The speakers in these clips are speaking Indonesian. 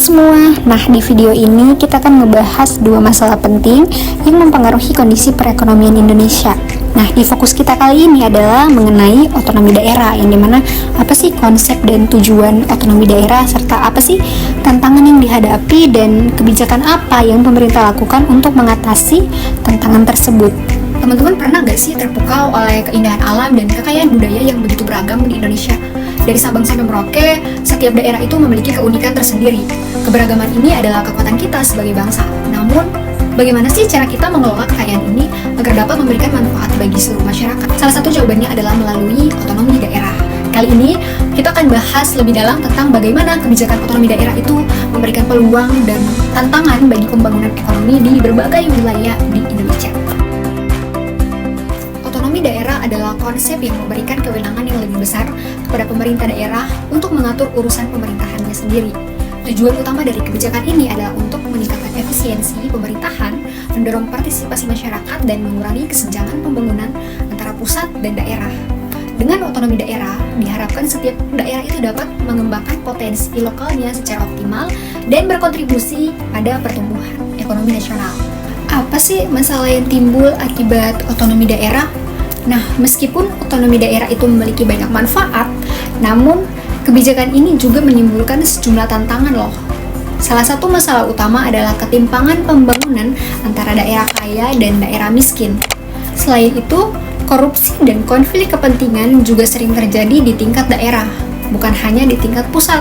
semua, nah di video ini kita akan ngebahas dua masalah penting yang mempengaruhi kondisi perekonomian Indonesia. Nah di fokus kita kali ini adalah mengenai otonomi daerah, yang dimana apa sih konsep dan tujuan otonomi daerah, serta apa sih tantangan yang dihadapi dan kebijakan apa yang pemerintah lakukan untuk mengatasi tantangan tersebut. Teman-teman pernah gak sih terpukau oleh keindahan alam dan kekayaan budaya yang begitu beragam di Indonesia? Dari Sabang sampai Merauke, setiap daerah itu memiliki keunikan tersendiri. Keberagaman ini adalah kekuatan kita sebagai bangsa. Namun, bagaimana sih cara kita mengelola kekayaan ini agar dapat memberikan manfaat bagi seluruh masyarakat? Salah satu jawabannya adalah melalui otonomi daerah. Kali ini, kita akan bahas lebih dalam tentang bagaimana kebijakan otonomi daerah itu memberikan peluang dan tantangan bagi pembangunan ekonomi di berbagai wilayah di Indonesia. Otonomi daerah adalah konsep yang memberikan kewenangan yang lebih besar kepada pemerintah daerah untuk mengatur urusan pemerintahannya sendiri. Tujuan utama dari kebijakan ini adalah untuk meningkatkan efisiensi pemerintahan, mendorong partisipasi masyarakat, dan mengurangi kesenjangan pembangunan antara pusat dan daerah. Dengan otonomi daerah, diharapkan setiap daerah itu dapat mengembangkan potensi lokalnya secara optimal dan berkontribusi pada pertumbuhan ekonomi nasional. Apa sih masalah yang timbul akibat otonomi daerah? Nah, meskipun otonomi daerah itu memiliki banyak manfaat, namun kebijakan ini juga menimbulkan sejumlah tantangan loh. Salah satu masalah utama adalah ketimpangan pembangunan antara daerah kaya dan daerah miskin. Selain itu, korupsi dan konflik kepentingan juga sering terjadi di tingkat daerah, bukan hanya di tingkat pusat.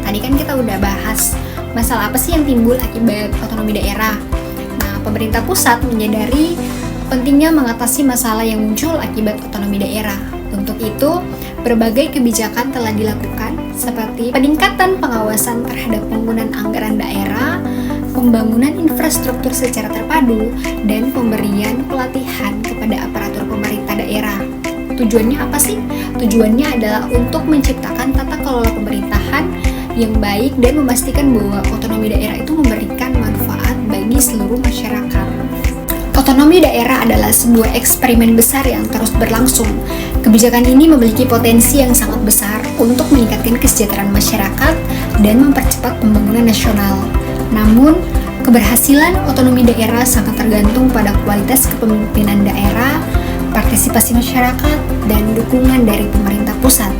Tadi kan kita udah bahas masalah apa sih yang timbul akibat otonomi daerah. Nah, pemerintah pusat menyadari pentingnya mengatasi masalah yang muncul akibat otonomi daerah. Untuk itu, berbagai kebijakan telah dilakukan seperti peningkatan pengawasan terhadap penggunaan anggaran daerah, pembangunan infrastruktur secara terpadu, dan pemberian pelatihan kepada aparatur pemerintah daerah. Tujuannya apa sih? Tujuannya adalah untuk menciptakan tata kelola pemerintahan yang baik dan memastikan bahwa otonomi daerah itu memberikan manfaat bagi seluruh masyarakat. Otonomi daerah adalah sebuah eksperimen besar yang terus berlangsung. Kebijakan ini memiliki potensi yang sangat besar untuk meningkatkan kesejahteraan masyarakat dan mempercepat pembangunan nasional. Namun, keberhasilan otonomi daerah sangat tergantung pada kualitas kepemimpinan daerah, partisipasi masyarakat, dan dukungan dari pemerintah pusat.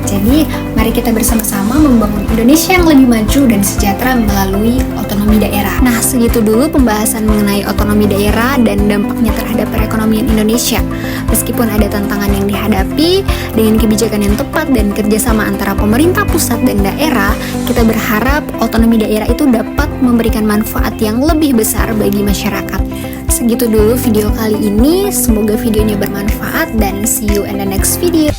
Jadi, mari kita bersama-sama membangun Indonesia yang lebih maju dan sejahtera melalui otonomi daerah. Nah, segitu dulu pembahasan mengenai otonomi daerah dan dampaknya terhadap perekonomian Indonesia. Meskipun ada tantangan yang dihadapi, dengan kebijakan yang tepat dan kerjasama antara pemerintah pusat dan daerah, kita berharap otonomi daerah itu dapat memberikan manfaat yang lebih besar bagi masyarakat. Segitu dulu video kali ini, semoga videonya bermanfaat dan see you in the next video.